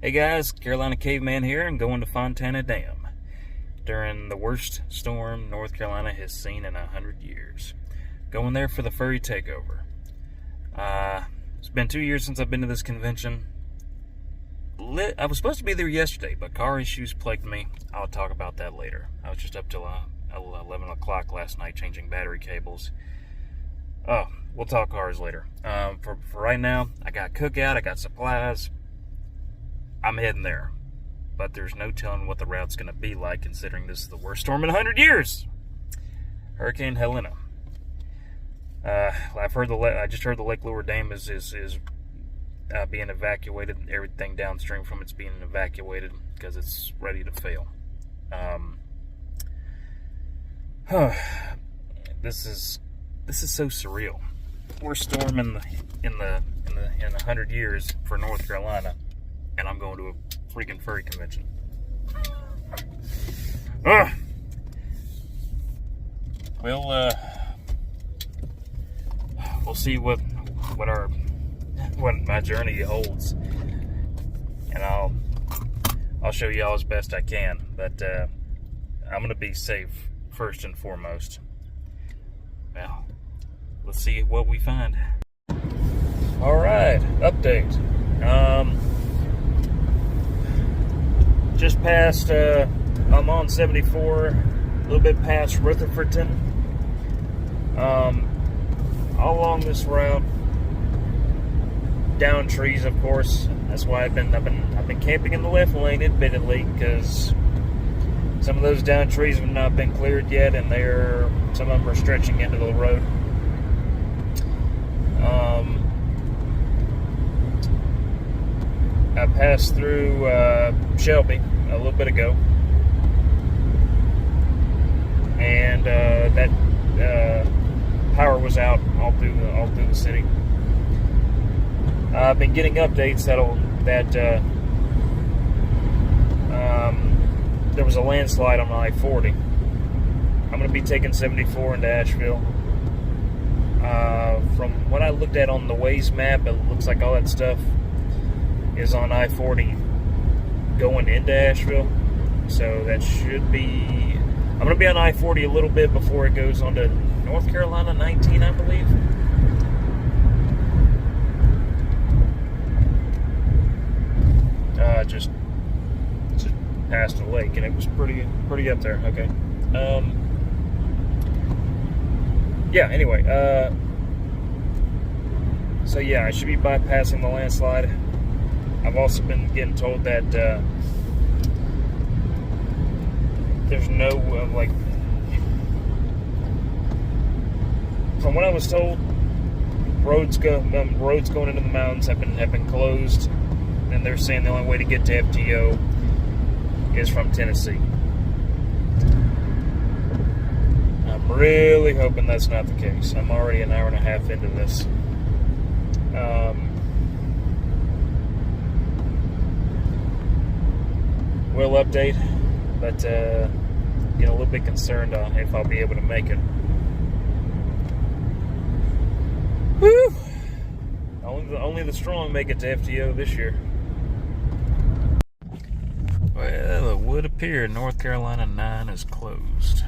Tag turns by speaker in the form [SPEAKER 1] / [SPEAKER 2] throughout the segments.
[SPEAKER 1] Hey guys, Carolina Caveman here and going to Fontana Dam during the worst storm North Carolina has seen in 100 years. Going there for the Furry Takeover. It's been 2 years since I've been to this convention. I was supposed to be there yesterday, but car issues plagued me. I'll talk about that later. I was just up till 11 o'clock last night changing battery cables. Oh, we'll talk cars later. For right now, I got cookout, I got supplies. I'm heading there, but there's no telling what the route's going to be like considering this is the worst storm in 100 years. Hurricane Helena. I just heard the Lake Lure Dam is being evacuated. Everything downstream from it's being evacuated because it's ready to fail. This is so surreal. Worst storm in 100 years for North Carolina. And I'm going to a freaking furry convention. We'll see what my journey holds, and I'll show y'all as best I can. But I'm gonna be safe first and foremost. Now, let's see what we find. All right, update. Just past, I'm on 74, a little bit past Rutherfordton. All along this route, down trees, of course. That's why I've been camping in the left lane, admittedly, because some of those down trees have not been cleared yet, and some of them are stretching into the road. I passed through Shelby a little bit ago, and that power was out all through the city. I've been getting updates that there was a landslide on I-40. I'm going to be taking 74 into Asheville. From what I looked at on the Waze map, it looks like all that stuff is on I-40 going into Asheville, so that should be. I'm going to be on I-40 a little bit before it goes on to North Carolina 19, I believe. Just past the lake, and it was pretty up there. Okay. Yeah. Anyway. So yeah, I should be bypassing the landslide. I've also been getting told that there's no from what I was told, roads going into the mountains have been closed, and they're saying the only way to get to FTO is from Tennessee. I'm really hoping that's not the case. I'm already an hour and a half into this. Will update, but getting a little bit concerned on if I'll be able to make it. Whew! Only the strong make it to FTO this year. Well, it would appear North Carolina 9 is closed.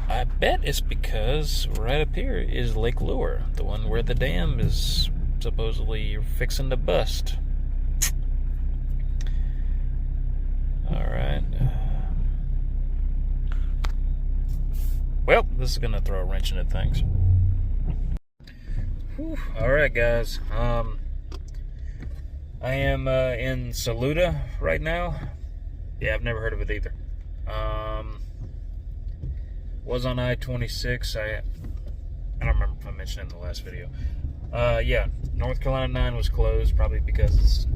[SPEAKER 1] I bet it's because right up here is Lake Lure, the one where the dam is supposedly fixing to bust. Alright. Well, this is going to throw a wrench into things. Alright, guys. I am in Saluda right now. Yeah, I've never heard of it either. Was on I-26. I don't remember if I mentioned it in the last video. Yeah, North Carolina 9 was closed, probably because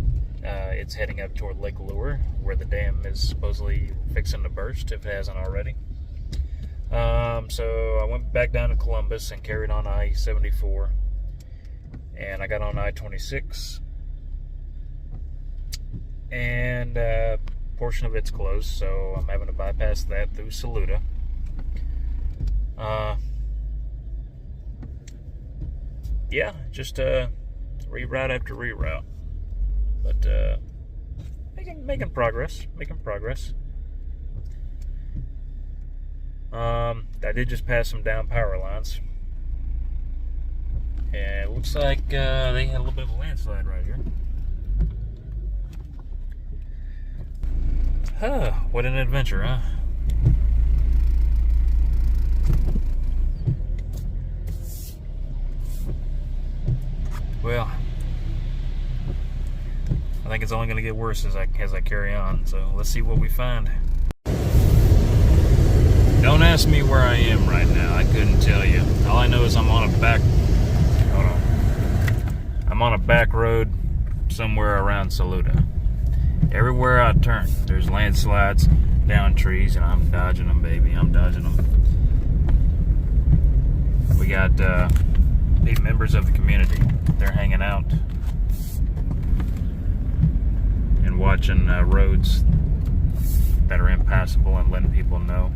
[SPEAKER 1] it's heading up toward Lake Lure, where the dam is supposedly fixing to burst, if it hasn't already. So I went back down to Columbus and carried on I-74, and I got on I-26, and a portion of it's closed, so I'm having to bypass that through Saluda. yeah, just reroute after reroute. But making progress. I did just pass some down power lines. And it looks like they had a little bit of a landslide right here. Huh, what an adventure, huh? Well, I think it's only going to get worse as I carry on. So let's see what we find. Don't ask me where I am right now. I couldn't tell you. All I know is I'm on a back road somewhere around Saluda. Everywhere I turn, there's landslides, down trees, and I'm dodging them, baby. I'm dodging them. We got 8 members of the community. They're hanging out and watching roads that are impassable and letting people know.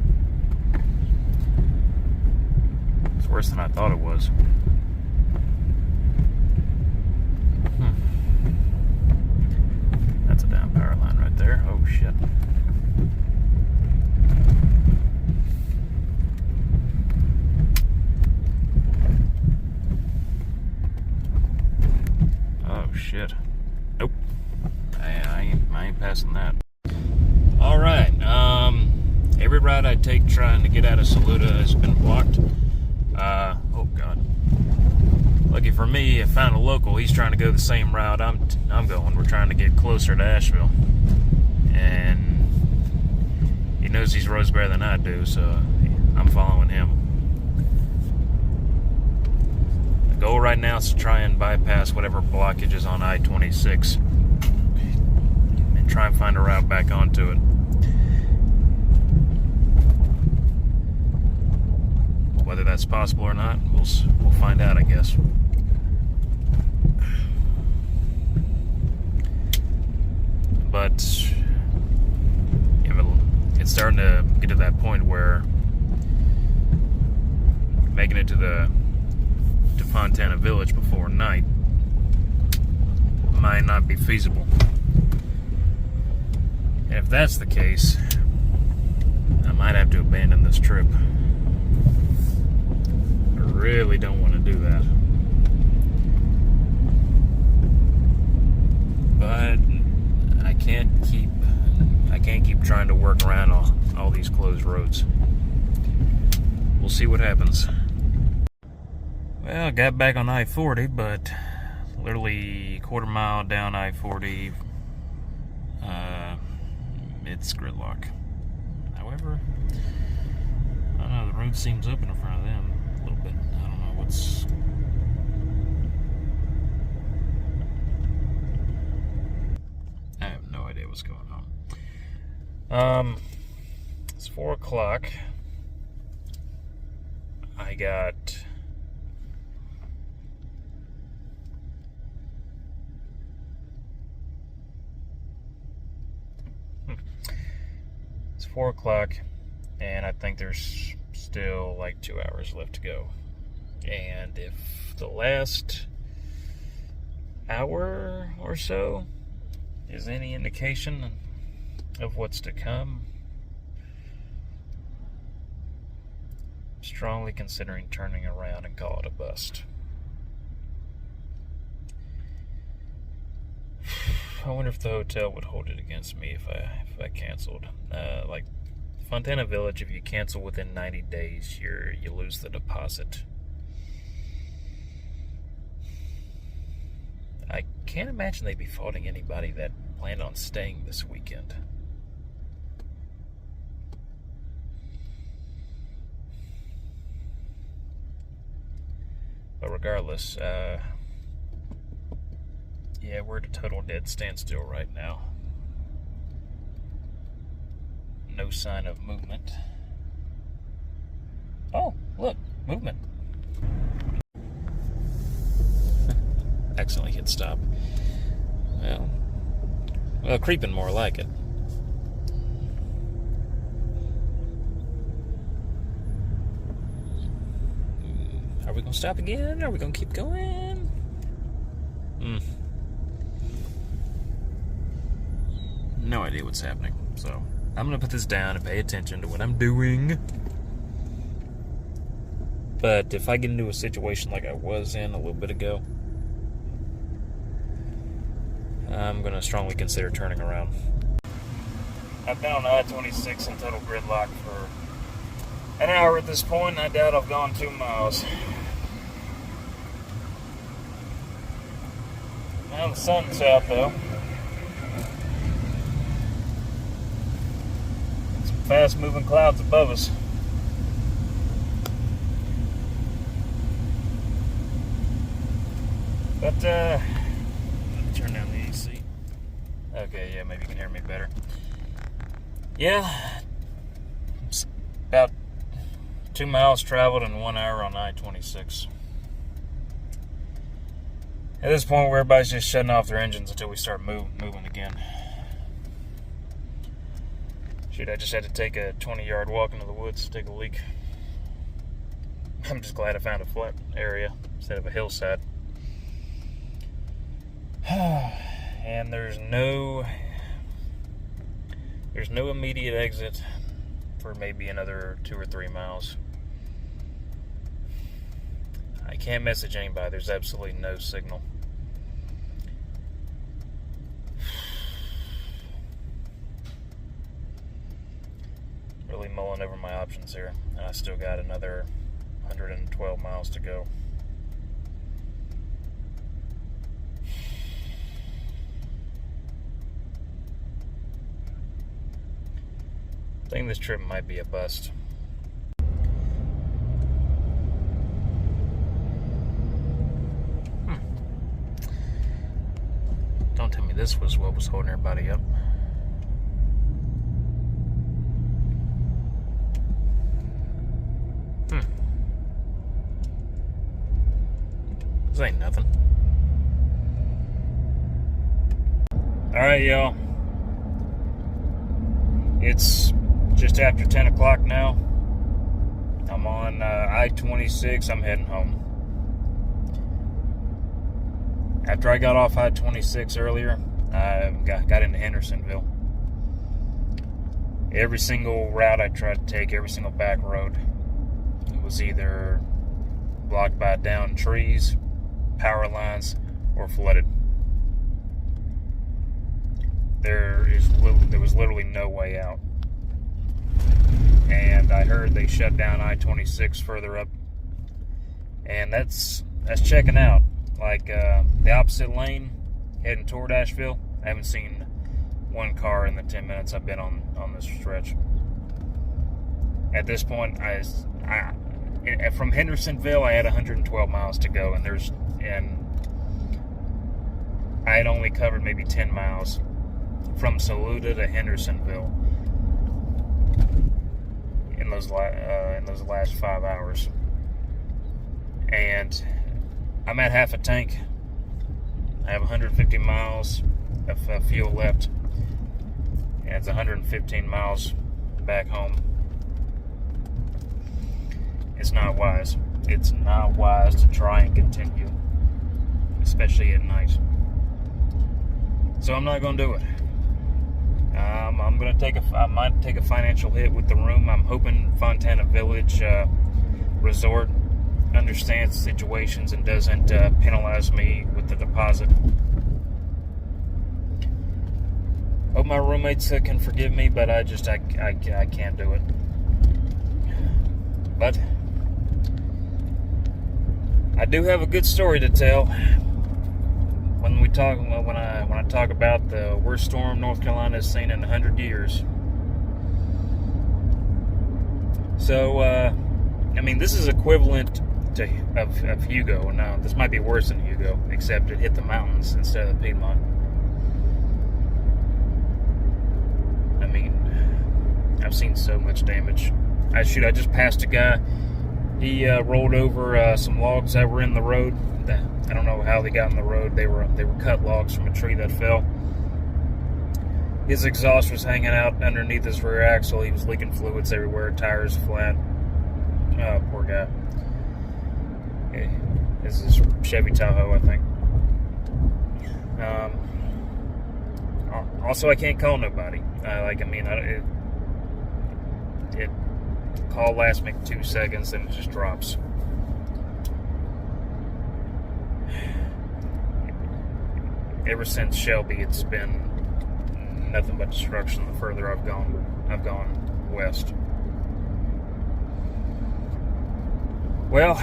[SPEAKER 1] It's worse than I thought it was. That's a down power line right there. Oh shit. Oh shit. Nope. I ain't passing that. Alright, every route I take trying to get out of Saluda has been blocked. Oh god. Lucky for me, I found a local. He's trying to go the same route I'm going. We're trying to get closer to Asheville. And he knows these roads better than I do, so I'm following him. The goal right now is to try and bypass whatever blockage is on I-26 and try and find a route back onto it. Whether that's possible or not, we'll find out, I guess. But it's starting to get to that point where making it to Fontana Village before night might not be feasible. And if that's the case, I might have to abandon this trip. I really don't want to do that. But I can't keep trying to work around all these closed roads. We'll see what happens. Well, I got back on I-40, but literally a quarter mile down I-40, it's gridlock. However, I don't know, the road seems open in front of them a little bit. I don't know what's... I have no idea what's going on. It's 4 o'clock. I got... It's 4 o'clock, and I think there's still like 2 hours left to go. And if the last hour or so is any indication of what's to come, I'm strongly considering turning around and call it a bust. I wonder if the hotel would hold it against me if I canceled. Like Fontana Village, if you cancel within 90 days, you lose the deposit. I can't imagine they'd be faulting anybody that planned on staying this weekend. But regardless, yeah, we're at a total dead standstill right now. No sign of movement. Oh, look, movement. Accidentally hit stop. Well, creeping more like it. Are we gonna stop again? Are we gonna keep going? No idea what's happening. So I'm going to put this down and pay attention to what I'm doing. But if I get into a situation like I was in a little bit ago, I'm going to strongly consider turning around. I've been on I-26 in total gridlock for an hour at this point, and I doubt I've gone 2 miles. Now the sun's out, though. Some fast-moving clouds above us. But, let me turn down the AC. Okay, yeah, maybe you can hear me better. Yeah, it's about 2 miles traveled in 1 hour on I-26. At this point, where everybody's just shutting off their engines until we start moving again. Shoot, I just had to take a 20-yard walk into the woods to take a leak. I'm just glad I found a flat area instead of a hillside. And there's no immediate exit for maybe another 2 or 3 miles. I can't message anybody. There's absolutely no signal. Really mulling over my options here. And I still got another 112 miles to go. I think this trip might be a bust. Don't tell me this was what was holding everybody up. This ain't nothing. Alright, y'all. It's just after 10 o'clock now. I'm on I-26. I'm heading home. After I got off I-26 earlier, I got into Hendersonville. Every single route I tried to take, every single back road, was either blocked by downed trees, power lines, or flooded. There was literally no way out. And I heard they shut down I-26 further up, and that's checking out. Like the opposite lane heading toward Asheville, I haven't seen one car in the 10 minutes I've been on this stretch. At this point, from Hendersonville, I had 112 miles to go, and I had only covered maybe 10 miles from Saluda to Hendersonville in those last 5 hours, and I'm at half a tank. I have 150 miles of fuel left, and it's 115 miles back home. It's not wise. It's not wise to try and continue, especially at night. So I'm not going to do it. I'm going to I might take a financial hit with the room. I'm hoping Fontana Village Resort understands situations and doesn't penalize me with the deposit. Hope my roommates can forgive me, but I can't do it. But I do have a good story to tell when I talk about the worst storm North Carolina has seen in 100 years. So I mean, this is equivalent of Hugo. Now, this might be worse than Hugo, except it hit the mountains instead of the Piedmont. I mean, I've seen so much damage. I just passed a guy. He rolled over some logs that were in the road. I don't know how they got in the road. They were cut logs from a tree that fell. His exhaust was hanging out underneath his rear axle. He was leaking fluids everywhere. Tires flat. Oh, poor guy. This is Chevy Tahoe, I think. Also, I can't call nobody. It call lasts me 2 seconds, and it just drops. Ever since Shelby, it's been nothing but destruction. The further I've gone west. Well,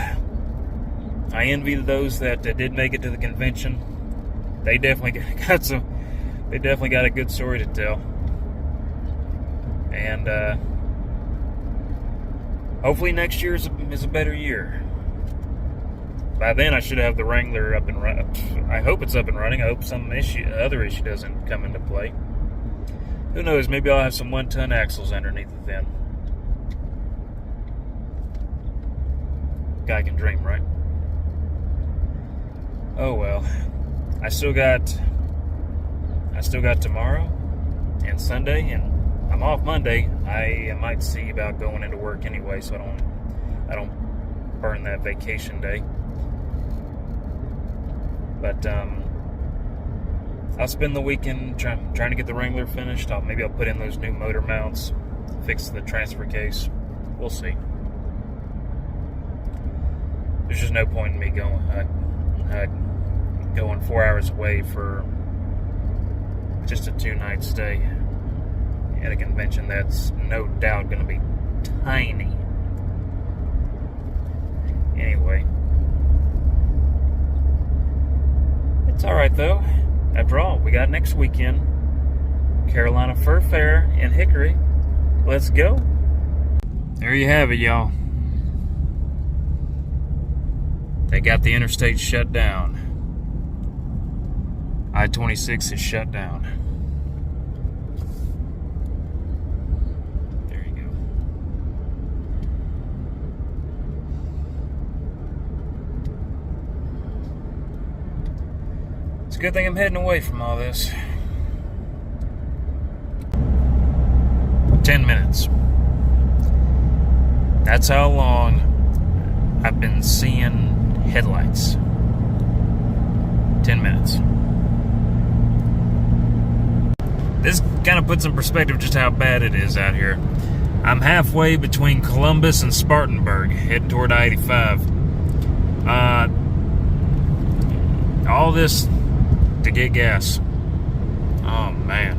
[SPEAKER 1] I envy those that did make it to the convention. They definitely got a good story to tell. And hopefully next year is a better year. By then, I should have the Wrangler up and running. I hope it's up and running. I hope some other issue doesn't come into play. Who knows? Maybe I'll have some 1-ton axles underneath it then. Guy can dream, right? Oh well. I still got tomorrow and Sunday, and I'm off Monday. I might see about going into work anyway, so I don't burn that vacation day. But I'll spend the weekend trying to get the Wrangler finished. Maybe I'll put in those new motor mounts, fix the transfer case. We'll see. There's just no point in me going 4 hours away for just a 2-night stay at a convention that's no doubt going to be tiny. Anyway, it's alright though. After all, we got next weekend, Carolina Fur Fair in Hickory. Let's go. There you have it, y'all. They got the interstate shut down. I-26 is shut down. There you go. It's a good thing I'm heading away from all this. 10 minutes. That's how long I've been seeing headlights. 10 minutes. This kind of puts in perspective just how bad it is out here. I'm halfway between Columbus and Spartanburg, heading toward I-85. All this to get gas. Oh, man.